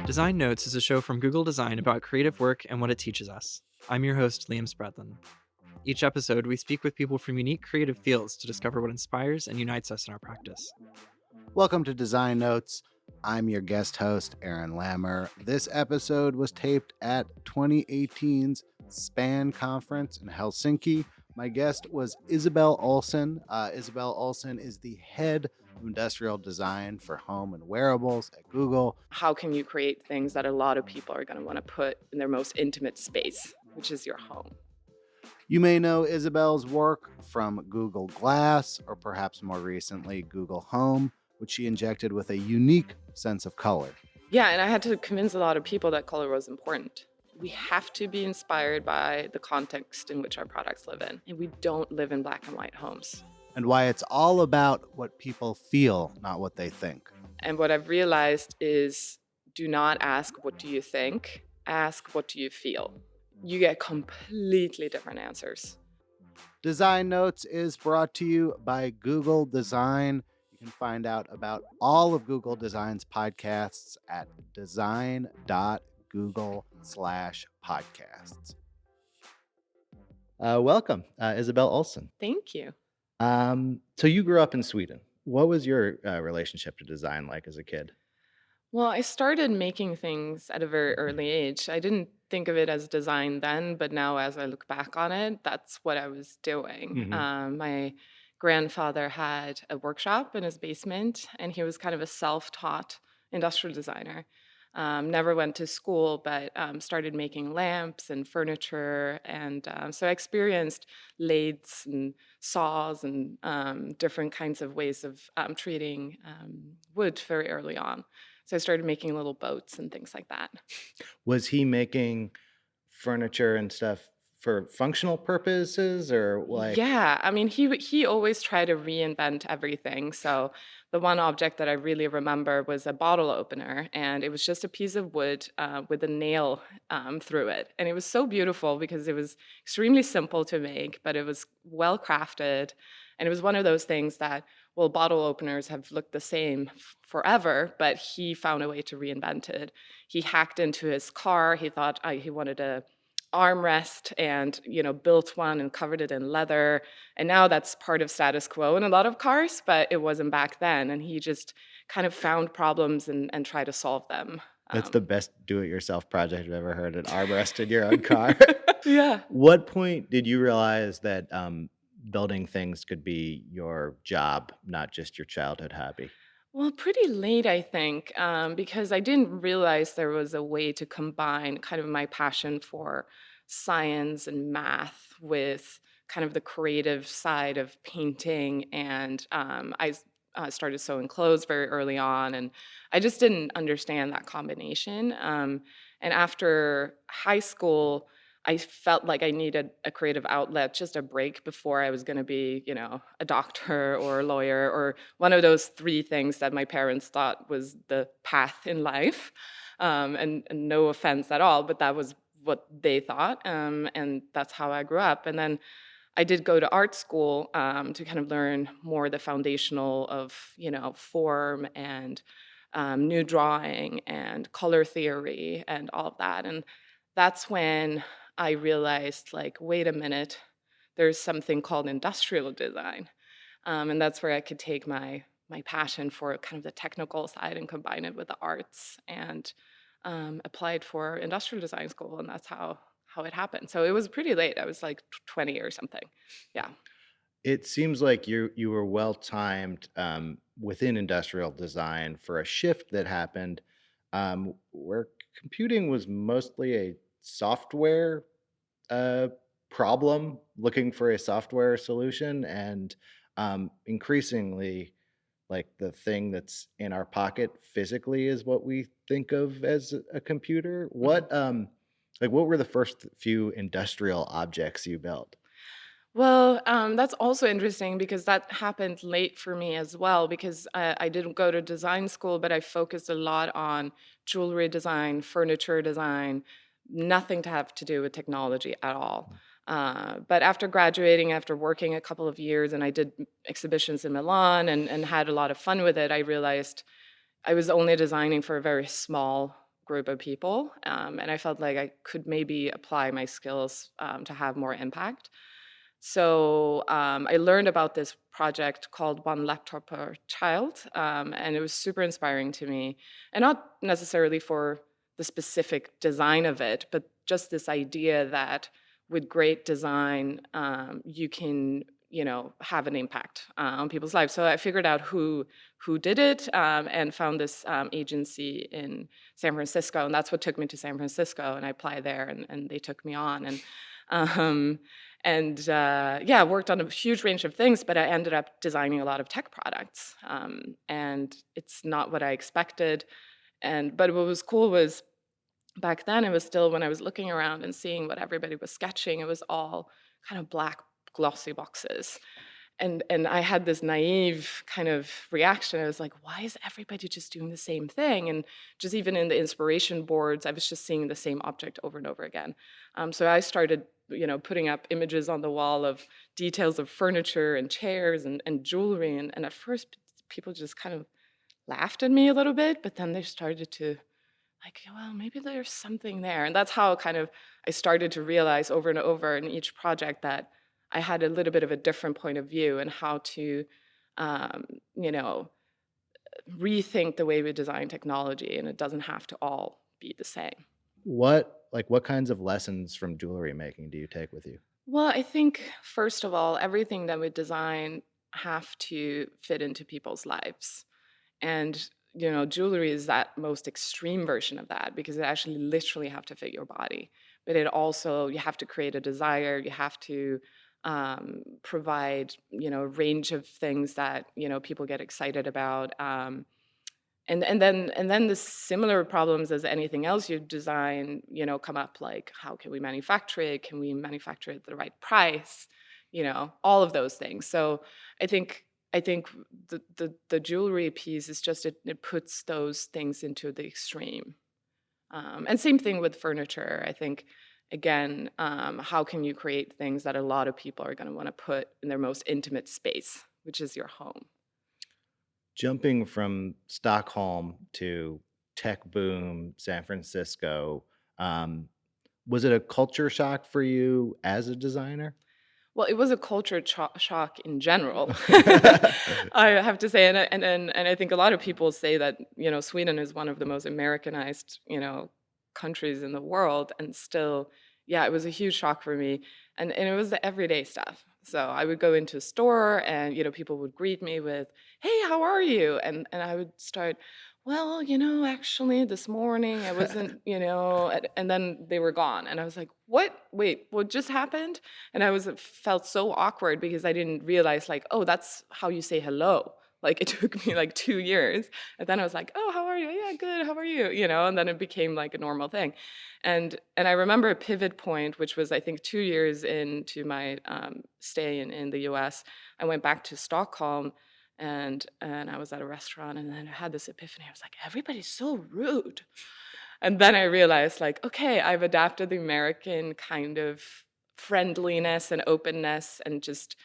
Design Notes is a show from Google Design about creative work and what it teaches us. I'm your host, Liam Spradlin. Each episode, we speak with people from unique creative fields to discover what inspires and unites us in our practice. Welcome to Design Notes. I'm your guest host, Aaron Lammer. This episode was taped at 2018's SPAN conference in Helsinki. My guest was Isabelle Olsson. Isabelle Olsson is the head of industrial design for home and wearables at Google. How can you create things that a lot of people are going to want to put in their most intimate space, which is your home? You may know Isabelle's work from Google Glass, or perhaps more recently, Google Home, which she injected with a unique sense of color. Yeah, and I had to convince a lot of people that color was important. We have to be inspired by the context in which our products live in, and we don't live in black and white homes. And why it's all about what people feel, not what they think. And what I've realized is, do not ask, what do you think? Ask, what do you feel? You get completely different answers. Design Notes is brought to you by Google Design. You can find out about all of Google Design's podcasts at design.google/podcasts. Welcome, Isabelle Olsson. Thank you. So you grew up in Sweden. What was your relationship to design like as a kid? Well, I started making things at a very early age. I didn't think of it as design then, but now as I look back on it, that's what I was doing. My grandfather had a workshop in his basement, and he was kind of a self-taught industrial designer. Never went to school, but started making lamps and furniture. And so I experienced lathes and saws and different kinds of ways of treating wood very early on. So I started making little boats and things like that. Was he making furniture and stuff for functional purposes, or like? Yeah, I mean, he always tried to reinvent everything. So the one object that I really remember was a bottle opener, and it was just a piece of wood with a nail through it. And it was so beautiful because it was extremely simple to make, but it was well crafted. And it was one of those things that, well, bottle openers have looked the same forever, but he found a way to reinvent it. He hacked into his car. He thought he wanted a armrest and built one and covered it in leather, and now that's part of status quo in a lot of cars, but it wasn't back then. And he just kind of found problems and tried to solve them. That's the best do-it-yourself project I've ever heard, an armrest in your own car. Yeah. What point did you realize that building things could be your job, not just your childhood hobby? Well, pretty late, I think, because I didn't realize there was a way to combine kind of my passion for science and math with kind of the creative side of painting. And I started sewing clothes very early on, and I just didn't understand that combination. And after high school, I felt like I needed a creative outlet, just a break before I was going to be, a doctor or a lawyer or one of those three things that my parents thought was the path in life. And no offense at all, but that was what they thought. And that's how I grew up. And then I did go to art school to kind of learn more the foundational of, form and new drawing and color theory and all of that. And that's when I realized, like, wait a minute, there's something called industrial design. And that's where I could take my passion for kind of the technical side and combine it with the arts, and applied for industrial design school. And that's how it happened. So it was pretty late. I was like 20 or something. Yeah. It seems like you were well-timed within industrial design for a shift that happened where computing was mostly a software problem, looking for a software solution, and increasingly, like, the thing that's in our pocket physically is what we think of as a computer. What were the first few industrial objects you built? Well, that's also interesting because that happened late for me as well, because I didn't go to design school, but I focused a lot on jewelry design, furniture design, nothing to have to do with technology at all. But after graduating, after working a couple of years, and I did exhibitions in Milan and had a lot of fun with it, I realized I was only designing for a very small group of people, and I felt like I could maybe apply my skills to have more impact. So I learned about this project called One Laptop Per Child, and it was super inspiring to me. And not necessarily for the specific design of it, but just this idea that with great design, you can, have an impact on people's lives. So I figured out who did it, and found this agency in San Francisco, and that's what took me to San Francisco. And I applied there, and they took me on, um, yeah, worked on a huge range of things, but I ended up designing a lot of tech products, and it's not what I expected. But what was cool was back then it was still when I was looking around and seeing what everybody was sketching, it was all kind of black glossy boxes. And I had this naive kind of reaction. I was like, why is everybody just doing the same thing? And just even in the inspiration boards, I was just seeing the same object over and over again. So I started, putting up images on the wall of details of furniture and chairs and jewelry. And at first, people just kind of laughed at me a little bit, but then they started to like, well, maybe there's something there. And that's how kind of I started to realize over and over in each project that I had a little bit of a different point of view and how to, um, you know, rethink the way we design technology. And it doesn't have to all be the same. What kinds of lessons from jewelry making do you take with you? Well, I think, first of all, everything that we design have to fit into people's lives. And jewelry is that most extreme version of that because it actually literally have to fit your body. But it also, you have to create a desire. You have to provide a range of things that people get excited about. And then the similar problems as anything else you design, come up, like how can we manufacture it? Can we manufacture it at the right price? All of those things. So I think the jewelry piece is just it puts those things into the extreme. And same thing with furniture. I think again, how can you create things that a lot of people are going to want to put in their most intimate space, which is your home? Jumping from Stockholm to tech boom San Francisco, um, was it a culture shock for you as a designer? Well, it was a culture shock in general, I have to say, and I think a lot of people say that Sweden is one of the most Americanized countries in the world, and still, yeah, it was a huge shock for me, and it was the everyday stuff. So I would go into a store, and people would greet me with, "Hey, how are you?" And I would start, well, actually this morning I wasn't, and then they were gone. And I was like, what? Wait, what just happened? And felt so awkward because I didn't realize like, oh, that's how you say hello. Like it took me like 2 years. And then I was like, oh, how are you? Yeah, good. How are you? And then it became like a normal thing. And I remember a pivot point, which was I think 2 years into my stay in the US. I went back to Stockholm and I was at a restaurant and then I had this epiphany. I was like, everybody's so rude. And then I realized like, okay, I've adapted the American kind of friendliness and openness and just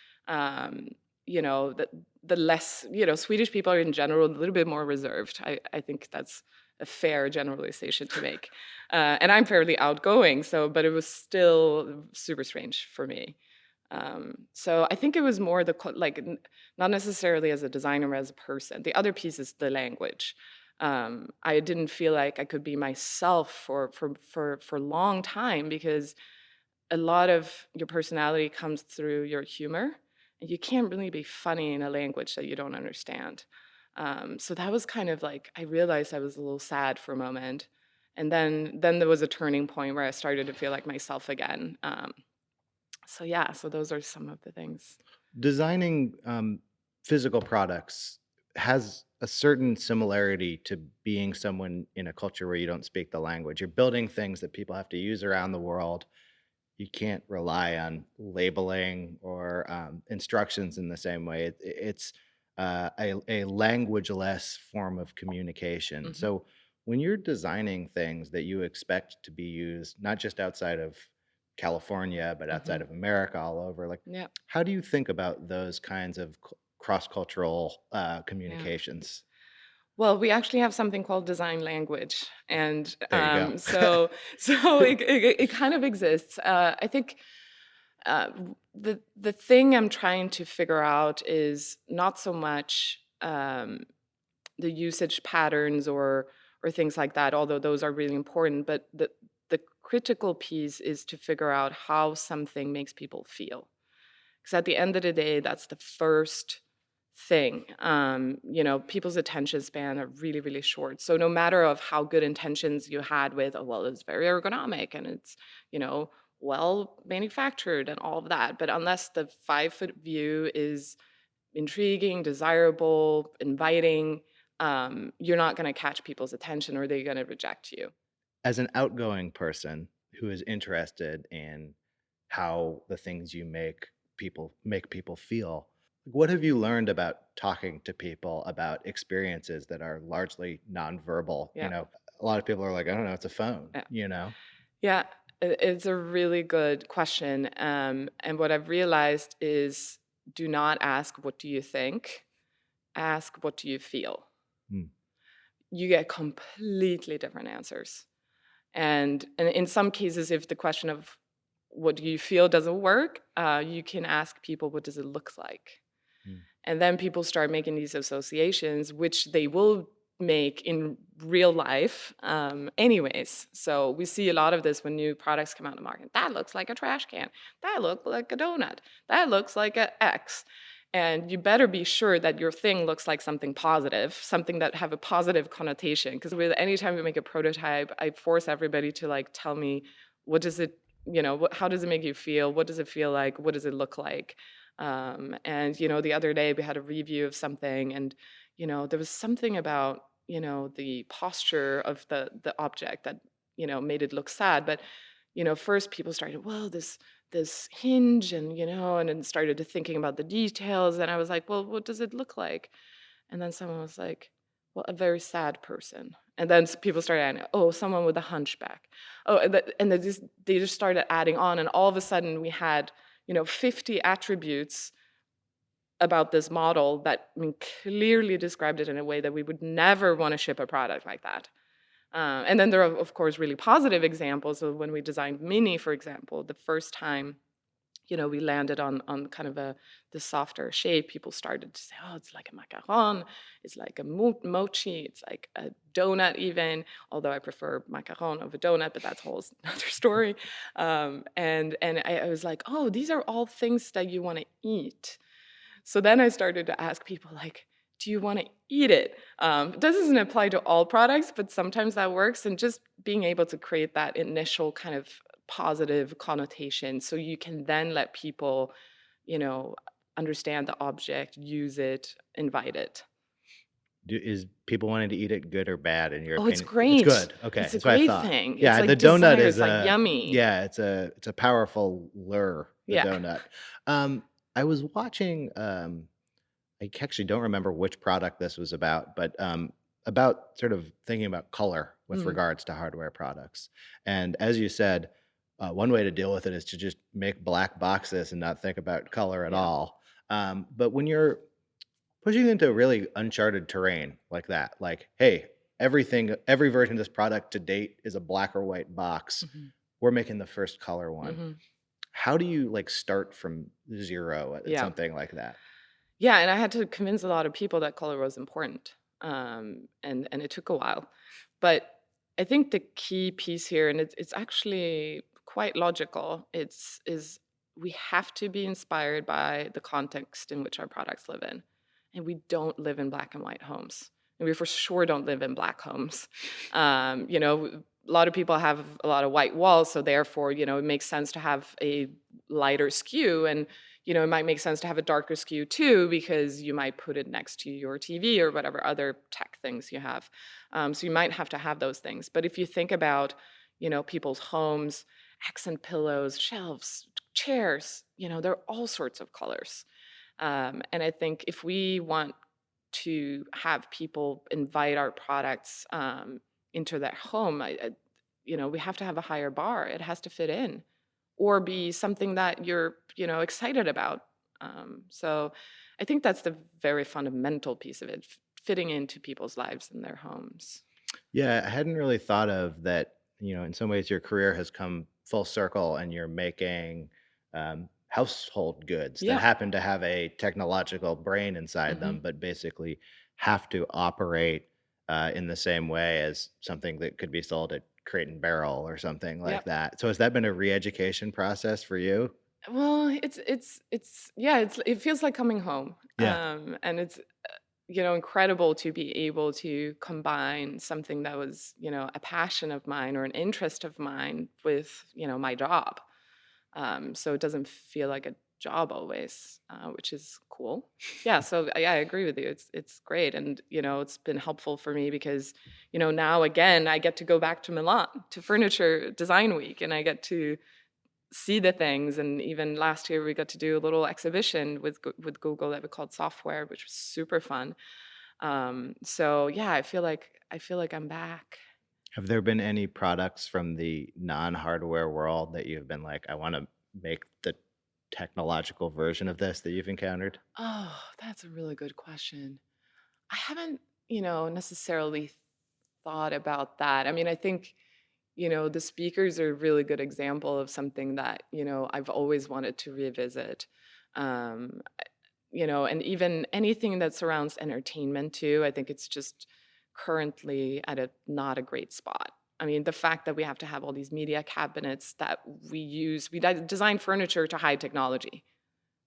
the less, Swedish people are in general a little bit more reserved. I think that's a fair generalization to make. And I'm fairly outgoing, but it was still super strange for me. So I think it was more not necessarily as a designer, as a person. The other piece is the language. I didn't feel like I could be myself for a long time because a lot of your personality comes through your humor, and you can't really be funny in a language that you don't understand. So that was kind of like I realized I was a little sad for a moment, and then there was a turning point where I started to feel like myself again. So yeah, so those are some of the things. Designing physical products has a certain similarity to being someone in a culture where you don't speak the language. You're building things that people have to use around the world. You can't rely on labeling or instructions in the same way. It's a language-less form of communication. Hmm. So when you're designing things that you expect to be used not just outside of California, but outside Hmm. of America, all over, like Yeah, how do you think about those kinds of cross-cultural yeah. communications? Well, we actually have something called design language, and There you go. so it kind of exists. I think uh, the thing I'm trying to figure out is not so much the usage patterns or things like that, although those are really important. But the critical piece is to figure out how something makes people feel, because at the end of the day, that's the first thing. People's attention span are really, really short. So no matter of how good intentions you had with, oh, well, it's very ergonomic and it's, you know, well manufactured and all of that, but unless the 5-foot view is intriguing, desirable, inviting, you're not going to catch people's attention, or they're going to reject you. As an outgoing person who is interested in how the things you make people feel, what have you learned about talking to people about experiences that are largely nonverbal? Yeah. A lot of people are like, I don't know, it's a phone, Yeah. you know? Yeah, it's a really good question. And what I've realized is, do not ask, what do you think? Ask, what do you feel? Hmm. You get completely different answers. And in some cases, if the question of what do you feel doesn't work, you can ask people, what does it look like? Hmm. And then people start making these associations, which they will make in real life anyways. So we see a lot of this when new products come out in the market. That looks like a trash can. That looks like a donut. That looks like an X. And you better be sure that your thing looks like something positive, something that have a positive connotation. Because with anytime we make a prototype, I force everybody to like tell me, what does it, how does it make you feel? What does it feel like? What does it look like? And the other day we had a review of something, and there was something about the posture of the object that made it look sad. But first people started, well, this hinge, and then started to thinking about the details, and I was like, well, what does it look like? And then someone was like, well, a very sad person. And then people started adding, oh, someone with a hunchback. Oh, and they just started adding on, and all of a sudden we had 50 attributes about this model that, I mean, clearly described it in a way that we would never want to ship a product like that. And then there are, of course, really positive examples of when we designed Mini, for example. The first time, we landed on kind of the softer shape, people started to say, oh, it's like a macaron, it's like a mochi, it's like a donut even, although I prefer macaron over donut, but that's a whole other story. And I was like, oh, these are all things that you want to eat. So then I started to ask people, like, do you want to eat it? This doesn't apply to all products, but sometimes that works. And just being able to create that initial kind of positive connotation, so you can then let people, understand the object, use it, invite it. Is people wanting to eat it good or bad in your Oh, it's opinion? It's great. good. Okay, It's a that's what I great thought. thing. It's Yeah, the like donut desire. is It's like a yummy. yeah, it's a powerful lure, the Yeah. donut. I was watching I actually don't remember which product this was about, but about sort of thinking about color with Mm, regards to hardware products. And as you said, one way to deal with it is to just make black boxes and not think about color at yeah. all. But when you're pushing into really uncharted terrain like that, like, hey, every version of this product to date is a black or white box. Hmm. We're making the first color one. Hmm. How do you like start from zero at Yeah. something like that? Yeah, and I had to convince a lot of people that color was important, and it took a while. But I think the key piece here, and it's actually quite logical, is we have to be inspired by the context in which our products live in, and we don't live in black and white homes, and we for sure don't live in black homes. A lot of people have a lot of white walls, so therefore, it makes sense to have a lighter skew, and it might make sense to have a darker skew too, because you might put it next to your TV or whatever other tech things you have. So you might have to have those things. But if you think about, people's homes, accent pillows, shelves, chairs, there are all sorts of colors. And I think if we want to have people invite our products into their home, we have to have a higher bar. It has to fit in, or be something that you're excited about. So I think that's the very fundamental piece of it. fitting into people's lives and their homes. Yeah, I hadn't really thought of that. In some ways, your career has come full circle, and you're making household goods that Yeah. happen to have a technological brain inside Hmm. them, but basically have to operate in the same way as something that could be sold at Crate and Barrel or something like Yep. that. So, has that been a re-education process for you? Well, it's yeah, it feels like coming home. Yeah. And it's incredible to be able to combine something that was, a passion of mine or an interest of mine with, my job. So it doesn't feel like a job always, which is cool. Yeah, so yeah, I agree with you. It's great, and it's been helpful for me because now again I get to go back to Milan to Furniture Design Week, and I get to see the things. And even last year we got to do a little exhibition with Google that we called Software, which was super fun. So yeah, I feel like I'm back. Have there been any products from the non-hardware world that you've been like, I want to make the technological version of this that you've encountered? Oh, that's a really good question. I haven't, necessarily thought about that. I mean, I think, the speakers are a really good example of something that, I've always wanted to revisit. Um, and even anything that surrounds entertainment too, I think it's just currently at a not a great spot. I mean, the fact that we have to have all these media cabinets that we design furniture to hide technology.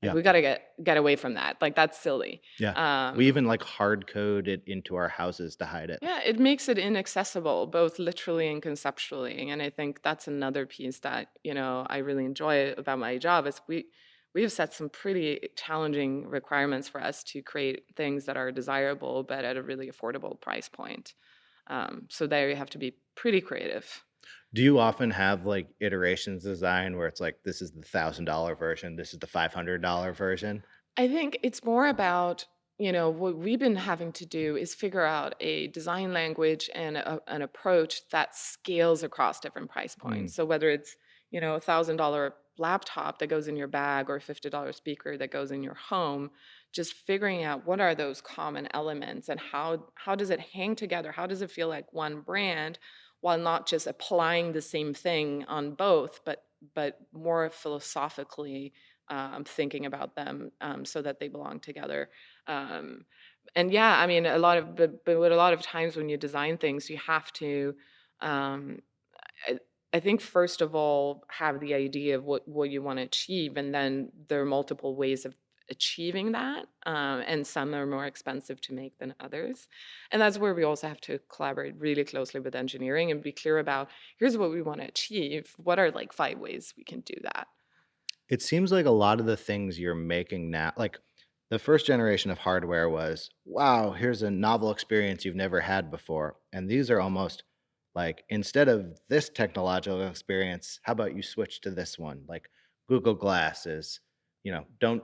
Like Yeah. we got to get away from that. Like that's silly. Yeah. We Um, even like hard code it into our houses to hide it. yeah, it makes it inaccessible, both literally and conceptually. And I think that's another piece that, I really enjoy about my job is we have set some pretty challenging requirements for us to create things that are desirable, but at a really affordable price point. So there you have to be pretty creative. Do you often have like iterations design where it's like, this is the $1,000 version, this is the $500 version? I think it's more about, what we've been having to do is figure out a design language and an approach that scales across different price Mm. points. So whether it's, $1,000 laptop that goes in your bag or a $50 speaker that goes in your home, just figuring out what are those common elements and how does it hang together? How does it feel like one brand while not just applying the same thing on both, but more philosophically thinking about them so that they belong together. Um, and yeah, I mean, but a lot of times when you design things, you have to, um, I, I think, first of all, have the idea of what you want to achieve, and then there are multiple ways of achieving that, and some are more expensive to make than others. And that's where we also have to collaborate really closely with engineering and be clear about here's what we want to achieve. What are like 5 ways we can do that? It seems like a lot of the things you're making now, like the first generation of hardware was, wow, here's a novel experience you've never had before. And these are almost like, instead of this technological experience, how about you switch to this one? Like Google Glass is, don't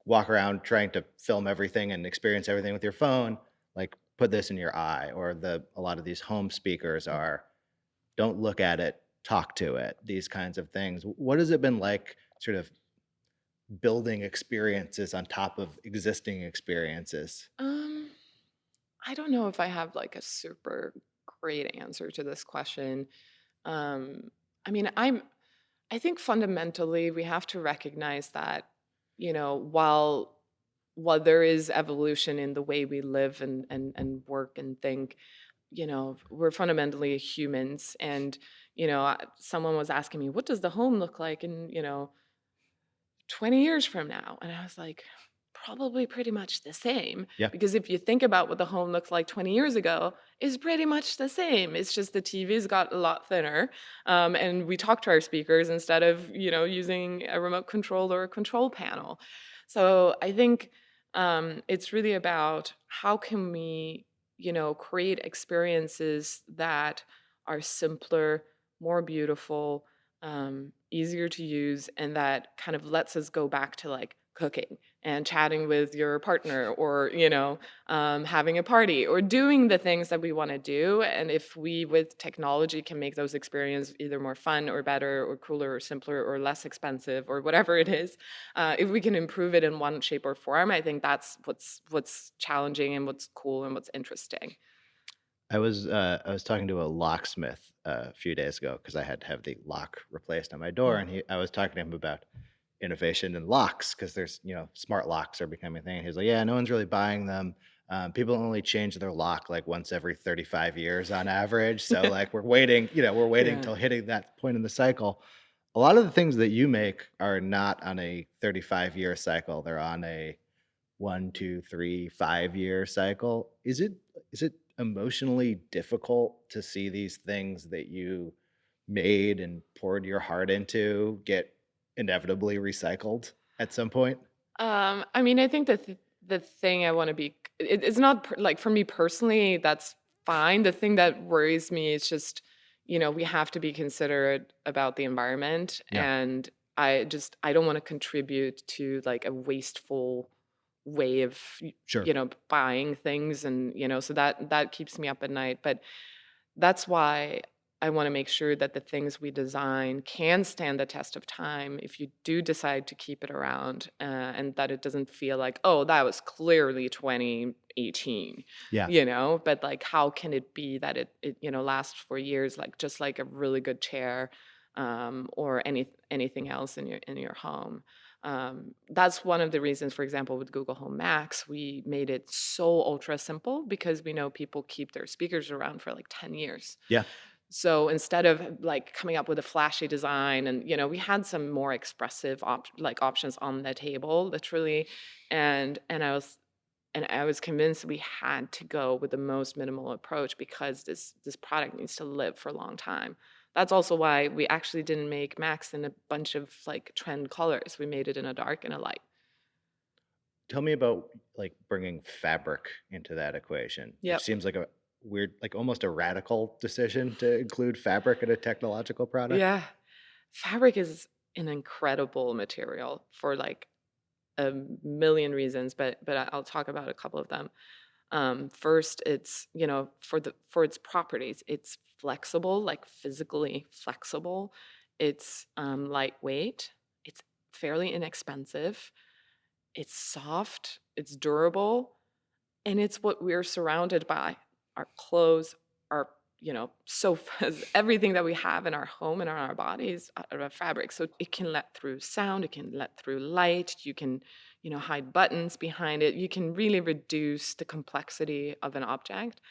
walk around trying to film everything and experience everything with your phone. Like put this in your eye. Or a lot of these home speakers are, don't look at it, talk to it, these kinds of things. What has it been like sort of building experiences on top of existing experiences? Um, I don't know if I have like a super great answer to this question. Um, I mean, I think fundamentally we have to recognize that, while there is evolution in the way we live and work and think, we're fundamentally humans. And, someone was asking me, what does the home look like in, 20 years from now? And I was like, probably pretty much the same. Yeah. Because if you think about what the home looked like 20 years ago, it's pretty much the same. It's just the TV's got a lot thinner. And we talk to our speakers instead of, using a remote control or a control panel. So I think it's really about how can we, create experiences that are simpler, more beautiful, easier to use, and that kind of lets us go back to like cooking and chatting with your partner, or having a party, or doing the things that we want to do. And if we with technology can make those experiences either more fun or better or cooler or simpler or less expensive or whatever it is, if we can improve it in one shape or form, I think that's what's challenging and what's cool and what's interesting. I was talking to a locksmith a few days ago because I had to have the lock replaced on my door, and I was talking to him about innovation in locks because there's smart locks are becoming a thing. And he's like, yeah, no one's really buying them. People only change their lock like once every 35 years on average. So like we're waiting Yeah. till hitting that point in the cycle. A lot of the things that you make are not on a 35-year cycle. They're on a 1, 2, 3, 5-year cycle. Is it emotionally difficult to see these things that you made and poured your heart into get inevitably recycled at some point? I mean, I think that the thing I want to be, it's not like for me personally, that's fine. The thing that worries me is just, we have to be considerate about the environment. Yeah. And I don't want to contribute to like a wasteful way of, Sure. buying things. And, so that keeps me up at night. But that's why I want to make sure that the things we design can stand the test of time if you do decide to keep it around, and that it doesn't feel like, oh, that was clearly 2018, Yeah. but like, how can it be that it lasts for years, like just like a really good chair, or anything else in your home. That's one of the reasons, for example, with Google Home Max, we made it so ultra simple because we know people keep their speakers around for like 10 years. Yeah. So instead of like coming up with a flashy design, and we had some more expressive options on the table, literally, and I was convinced we had to go with the most minimal approach because this product needs to live for a long time. That's also why we actually didn't make Max in a bunch of like trend colors. We made it in a dark and a light. Tell me about like bringing fabric into that equation, which Yep. seems like a weird, like almost a radical decision to include fabric in a technological product. Yeah. Fabric is an incredible material for like a million reasons, but I'll talk about a couple of them. First, it's for its properties, it's flexible, like physically flexible. It's lightweight. It's fairly inexpensive. It's soft. It's durable, and it's what we're surrounded by: our clothes, our sofas, everything that we have in our home and on our bodies out of fabric. So it can let through sound, it can let through light, you can hide buttons behind it, you can really reduce the complexity of an object.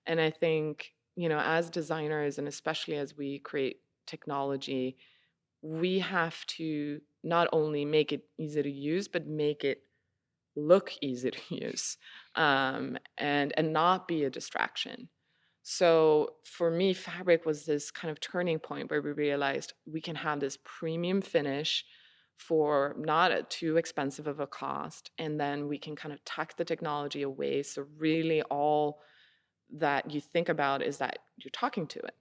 And I think as designers, and especially as we create technology, we have to not only make it easy to use, but make it look easy to use, and not be a distraction. So for me, fabric was this kind of turning point where we realized we can have this premium finish for not too expensive of a cost, and then we can kind of tuck the technology away. So really, all that you think about is that you're talking to it,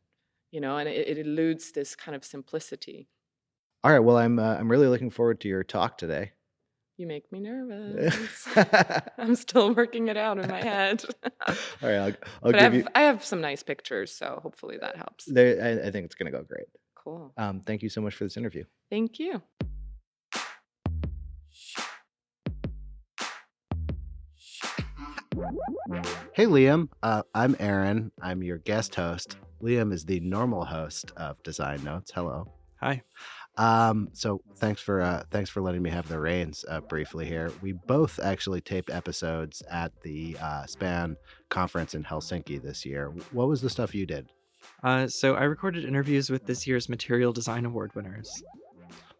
and it eludes this kind of simplicity. All right. Well, I'm really looking forward to your talk today. You make me nervous. I'm still working it out in my head. All right, I'll But give you. I have some nice pictures, so hopefully that helps. I think it's gonna go great. Cool. Thank you so much for this interview. Thank you. Hey, Liam. I'm Aaron. I'm your guest host. Liam is the normal host of Design Notes. Hello. Hi. So thanks for letting me have the reins briefly here. We both actually taped episodes at the SPAN conference in Helsinki this year. What was the stuff you did? So I recorded interviews with this year's Material Design Award winners.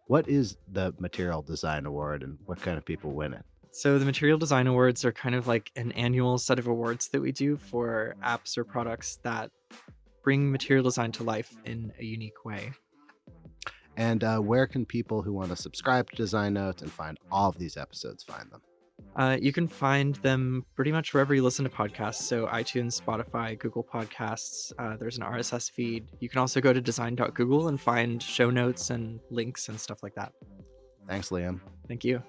What is the Material Design Award and what kind of people win it? So the Material Design Awards are kind of like an annual set of awards that we do for apps or products that bring material design to life in a unique way. And where can people who want to subscribe to Design Notes and find all of these episodes find them? You can find them pretty much wherever you listen to podcasts. So iTunes, Spotify, Google Podcasts. There's an RSS feed. You can also go to design.google and find show notes and links and stuff like that. Thanks, Liam. Thank you.